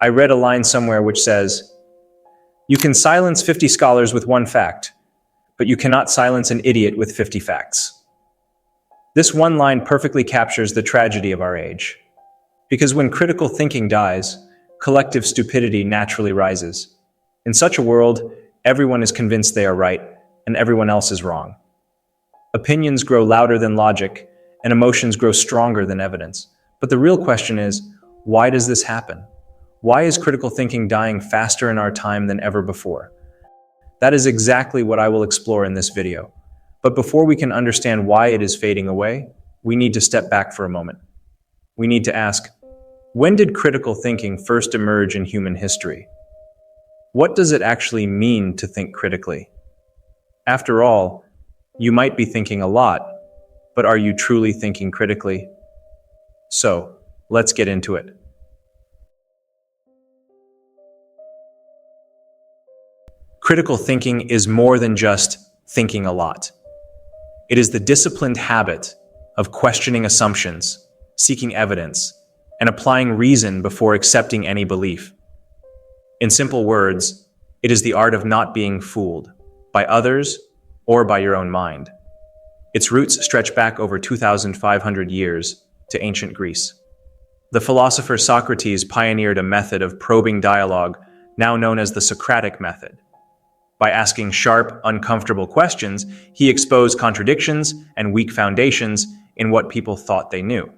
I read a line somewhere which says, "You can silence 50 scholars with one fact, but you cannot silence an idiot with 50 facts." This one line perfectly captures the tragedy of our age. Because when critical thinking dies, collective stupidity naturally rises. In such a world, everyone is convinced they are right, and everyone else is wrong. Opinions grow louder than logic, and emotions grow stronger than evidence. But the real question is, why does this happen? Why is critical thinking dying faster in our time than ever before? That is exactly what I will explore in this video. But before we can understand why it is fading away, we need to step back for a moment. We need to ask, when did critical thinking first emerge in human history? What does it actually mean to think critically? After all, you might be thinking a lot, but are you truly thinking critically? So, let's get into it. Critical thinking is more than just thinking a lot. It is the disciplined habit of questioning assumptions, seeking evidence, and applying reason before accepting any belief. In simple words, it is the art of not being fooled by others or by your own mind. Its roots stretch back over 2,500 years to ancient Greece. The philosopher Socrates pioneered a method of probing dialogue now known as the Socratic method. By asking sharp, uncomfortable questions, he exposed contradictions and weak foundations in what people thought they knew.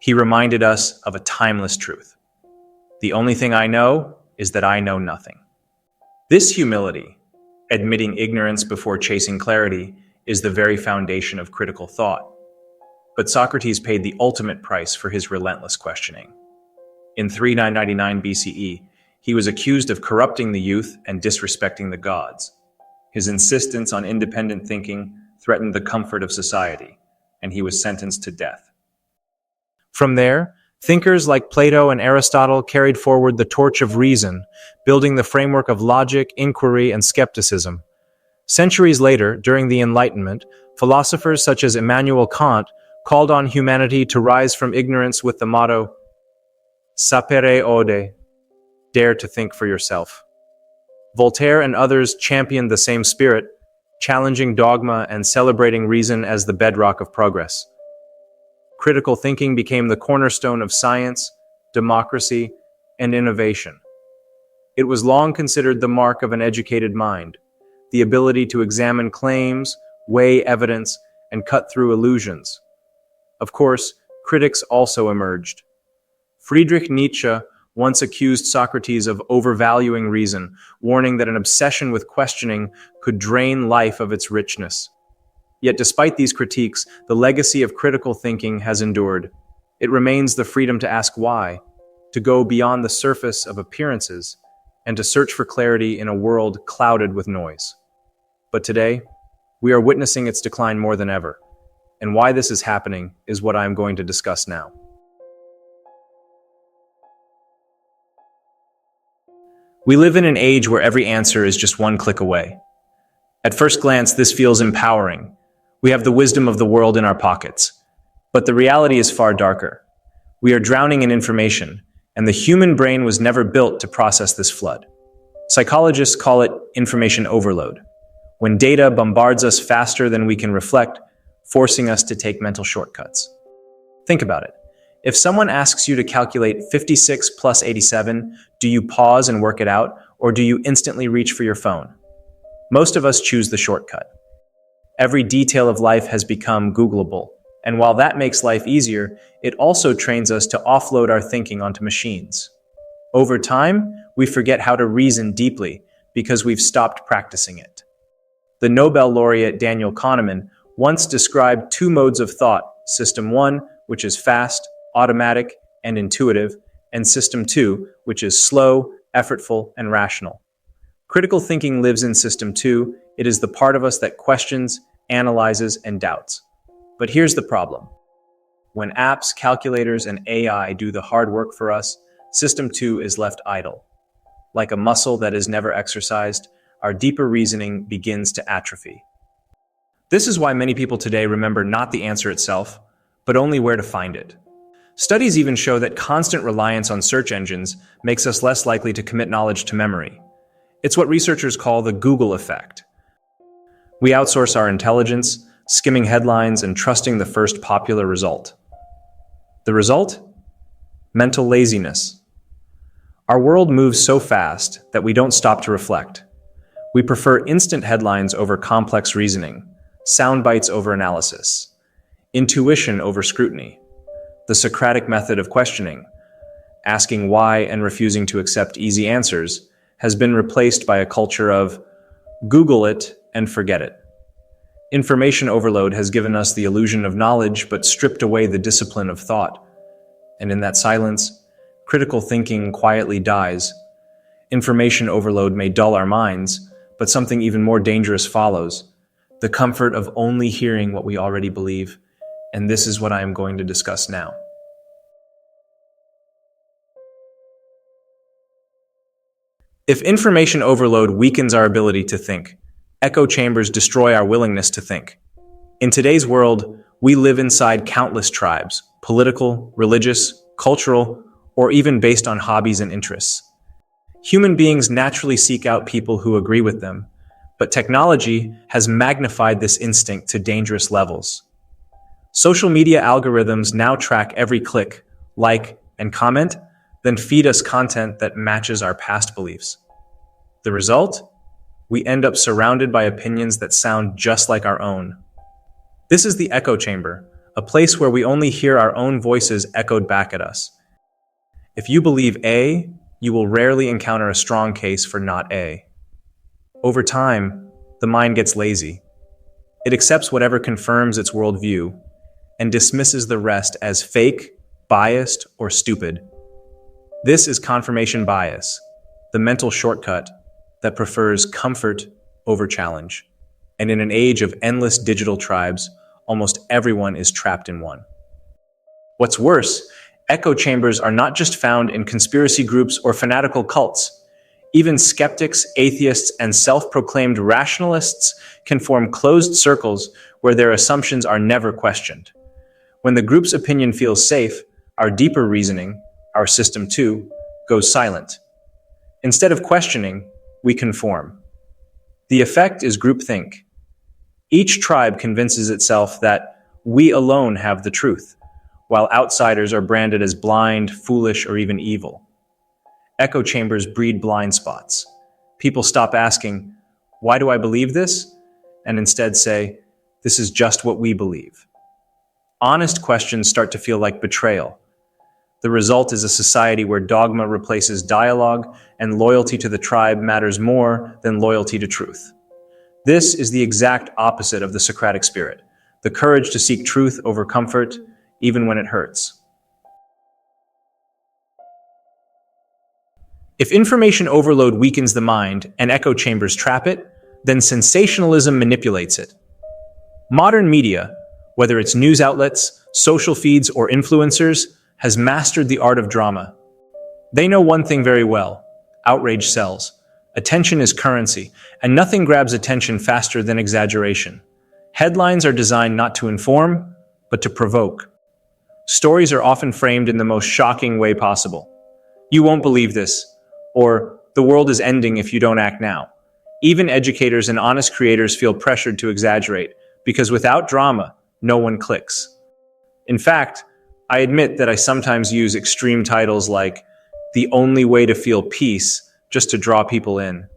He reminded us of a timeless truth. The only thing I know is that I know nothing. This humility, admitting ignorance before chasing clarity, is the very foundation of critical thought. But Socrates paid the ultimate price for his relentless questioning. In 399 BCE, he was accused of corrupting the youth and disrespecting the gods. His insistence on independent thinking threatened the comfort of society, and he was sentenced to death. From there, thinkers like Plato and Aristotle carried forward the torch of reason, building the framework of logic, inquiry, and skepticism. Centuries later, during the Enlightenment, philosophers such as Immanuel Kant called on humanity to rise from ignorance with the motto, "Sapere aude," dare to think for yourself. Voltaire and others championed the same spirit, challenging dogma and celebrating reason as the bedrock of progress. Critical thinking became the cornerstone of science, democracy, and innovation. It was long considered the mark of an educated mind, the ability to examine claims, weigh evidence, and cut through illusions. Of course, critics also emerged. Friedrich Nietzsche once accused Socrates of overvaluing reason, warning that an obsession with questioning could drain life of its richness. Yet despite these critiques, the legacy of critical thinking has endured. It remains the freedom to ask why, to go beyond the surface of appearances, and to search for clarity in a world clouded with noise. But today, we are witnessing its decline more than ever, and why this is happening is what I am going to discuss now. We live in an age where every answer is just one click away. At first glance, this feels empowering. We have the wisdom of the world in our pockets. But the reality is far darker. We are drowning in information, and the human brain was never built to process this flood. Psychologists call it information overload, when data bombards us faster than we can reflect, forcing us to take mental shortcuts. Think about it. If someone asks you to calculate 56 plus 87, do you pause and work it out, or do you instantly reach for your phone? Most of us choose the shortcut. Every detail of life has become Googleable, and while that makes life easier, it also trains us to offload our thinking onto machines. Over time, we forget how to reason deeply because we've stopped practicing it. The Nobel laureate Daniel Kahneman once described two modes of thought: System 1, which is fast, automatic, and intuitive, and System 2, which is slow, effortful, and rational. Critical thinking lives in System 2. It is the part of us that questions, analyzes, and doubts. But here's the problem. When apps, calculators, and AI do the hard work for us, System 2 is left idle. Like a muscle that is never exercised, our deeper reasoning begins to atrophy. This is why many people today remember not the answer itself, but only where to find it. Studies even show that constant reliance on search engines makes us less likely to commit knowledge to memory. It's what researchers call the Google effect. We outsource our intelligence, skimming headlines and trusting the first popular result. The result? Mental laziness. Our world moves so fast that we don't stop to reflect. We prefer instant headlines over complex reasoning, sound bites over analysis, intuition over scrutiny. The Socratic method of questioning, asking why and refusing to accept easy answers, has been replaced by a culture of Google it and forget it. Information overload has given us the illusion of knowledge but stripped away the discipline of thought. And in that silence, critical thinking quietly dies. Information overload may dull our minds, but something even more dangerous follows: the comfort of only hearing what we already believe. And this is what I am going to discuss now. If information overload weakens our ability to think, echo chambers destroy our willingness to think. In today's world, we live inside countless tribes, political, religious, cultural, or even based on hobbies and interests. Human beings naturally seek out people who agree with them, but technology has magnified this instinct to dangerous levels. Social media algorithms now track every click, like, and comment, then feed us content that matches our past beliefs. The result? We end up surrounded by opinions that sound just like our own. This is the echo chamber, a place where we only hear our own voices echoed back at us. If you believe A, you will rarely encounter a strong case for not A. Over time, the mind gets lazy. It accepts whatever confirms its worldview and dismisses the rest as fake, biased, or stupid. This is confirmation bias, the mental shortcut that prefers comfort over challenge. And in an age of endless digital tribes, almost everyone is trapped in one. What's worse, echo chambers are not just found in conspiracy groups or fanatical cults. Even skeptics, atheists, and self-proclaimed rationalists can form closed circles where their assumptions are never questioned. When the group's opinion feels safe, our deeper reasoning, our system too, goes silent. Instead of questioning, we conform. The effect is groupthink. Each tribe convinces itself that we alone have the truth, while outsiders are branded as blind, foolish, or even evil. Echo chambers breed blind spots. People stop asking, "Why do I believe this?" and instead say, "This is just what we believe." Honest questions start to feel like betrayal. The result is a society where dogma replaces dialogue and loyalty to the tribe matters more than loyalty to truth. This is the exact opposite of the Socratic spirit, the courage to seek truth over comfort, even when it hurts. If information overload weakens the mind and echo chambers trap it, then sensationalism manipulates it. Modern media, whether it's news outlets, social feeds, or influencers, has mastered the art of drama. They know one thing very well: outrage sells. Attention is currency, and nothing grabs attention faster than exaggeration. Headlines are designed not to inform, but to provoke. Stories are often framed in the most shocking way possible. "You won't believe this," or "The world is ending if you don't act now." Even educators and honest creators feel pressured to exaggerate, because without drama, no one clicks. In fact, I admit that I sometimes use extreme titles like "The Only Way to Feel Peace" just to draw people in.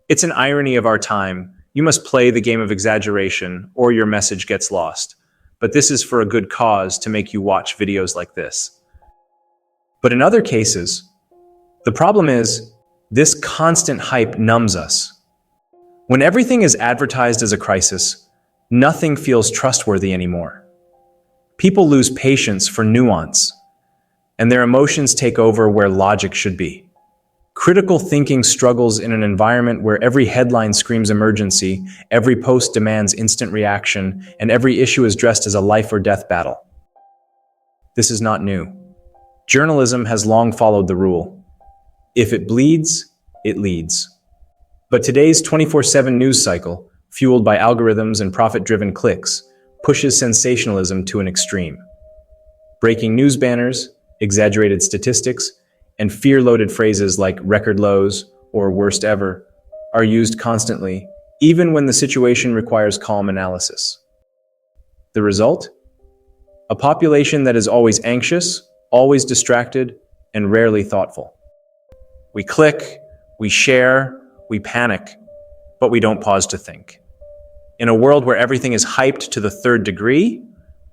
It's an irony of our time. You must play the game of exaggeration or your message gets lost. But this is for a good cause to make you watch videos like this. But in other cases, the problem is this constant hype numbs us. When everything is advertised as a crisis, nothing feels trustworthy anymore. People lose patience for nuance, and their emotions take over where logic should be. Critical thinking struggles in an environment where every headline screams emergency, every post demands instant reaction, and every issue is dressed as a life or death battle. This is not new. Journalism has long followed the rule: if it bleeds, it leads. But today's 24/7 news cycle, fueled by algorithms and profit-driven clicks, pushes sensationalism to an extreme. Breaking news banners, exaggerated statistics, and fear-loaded phrases like record lows or worst ever are used constantly, even when the situation requires calm analysis. The result? A population that is always anxious, always distracted, and rarely thoughtful. We click, we share, we panic, but we don't pause to think. In a world where everything is hyped to the third degree,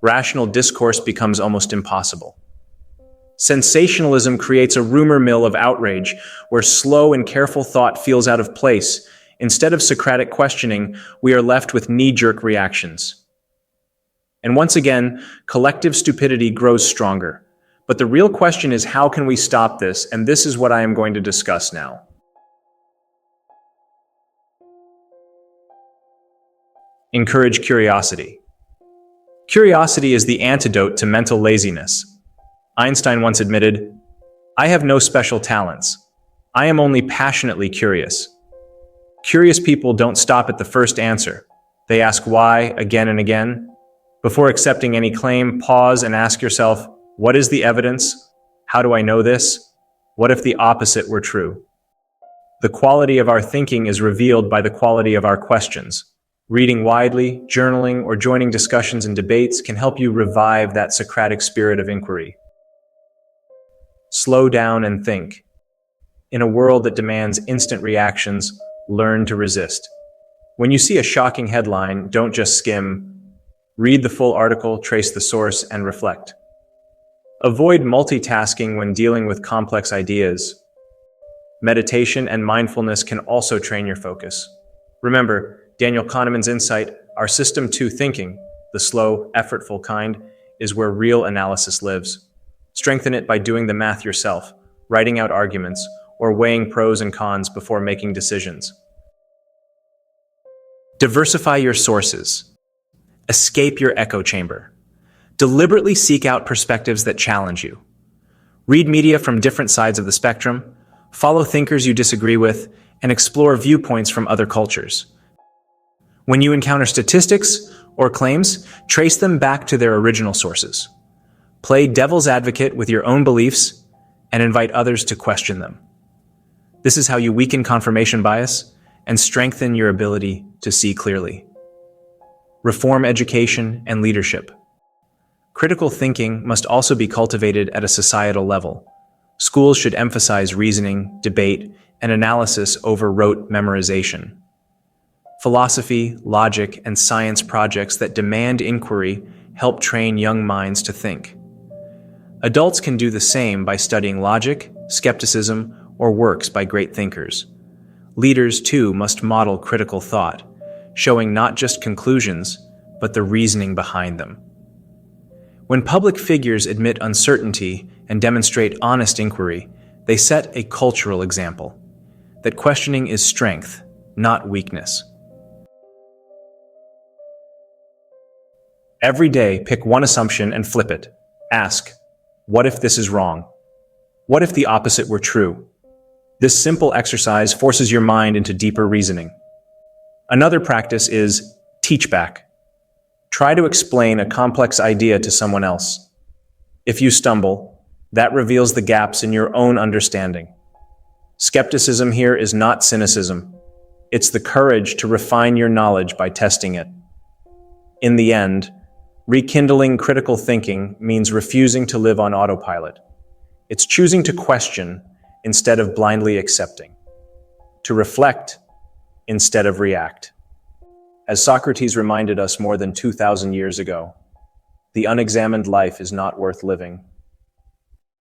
rational discourse becomes almost impossible. Sensationalism creates a rumor mill of outrage where slow and careful thought feels out of place. Instead of Socratic questioning, we are left with knee-jerk reactions. And once again, collective stupidity grows stronger. But the real question is, how can we stop this? And this is what I am going to discuss now. Encourage curiosity. Curiosity is the antidote to mental laziness. Einstein once admitted, "I have no special talents. I am only passionately curious." Curious people don't stop at the first answer. They ask why again and again. Before accepting any claim, pause and ask yourself, what is the evidence? How do I know this? What if the opposite were true? The quality of our thinking is revealed by the quality of our questions. Reading widely, journaling, or joining discussions and debates can help you revive that Socratic spirit of inquiry. Slow down and think. In a world that demands instant reactions, learn to resist. When you see a shocking headline, don't just skim. Read the full article, trace the source, and reflect. Avoid multitasking when dealing with complex ideas. Meditation and mindfulness can also train your focus. Remember, Daniel Kahneman's insight, our System 2 thinking, the slow, effortful kind, is where real analysis lives. Strengthen it by doing the math yourself, writing out arguments, or weighing pros and cons before making decisions. Diversify your sources. Escape your echo chamber. Deliberately seek out perspectives that challenge you. Read media from different sides of the spectrum, follow thinkers you disagree with, and explore viewpoints from other cultures. When you encounter statistics or claims, trace them back to their original sources. Play devil's advocate with your own beliefs and invite others to question them. This is how you weaken confirmation bias and strengthen your ability to see clearly. Reform education and leadership. Critical thinking must also be cultivated at a societal level. Schools should emphasize reasoning, debate, and analysis over rote memorization. Philosophy, logic, and science projects that demand inquiry help train young minds to think. Adults can do the same by studying logic, skepticism, or works by great thinkers. Leaders, too, must model critical thought, showing not just conclusions, but the reasoning behind them. When public figures admit uncertainty and demonstrate honest inquiry, they set a cultural example that questioning is strength, not weakness. Every day, pick one assumption and flip it. Ask, what if this is wrong? What if the opposite were true? This simple exercise forces your mind into deeper reasoning. Another practice is teach back. Try to explain a complex idea to someone else. If you stumble, that reveals the gaps in your own understanding. Skepticism here is not cynicism. It's the courage to refine your knowledge by testing it. In the end, rekindling critical thinking means refusing to live on autopilot. It's choosing to question instead of blindly accepting, to reflect instead of react. As Socrates reminded us more than 2,000 years ago, the unexamined life is not worth living.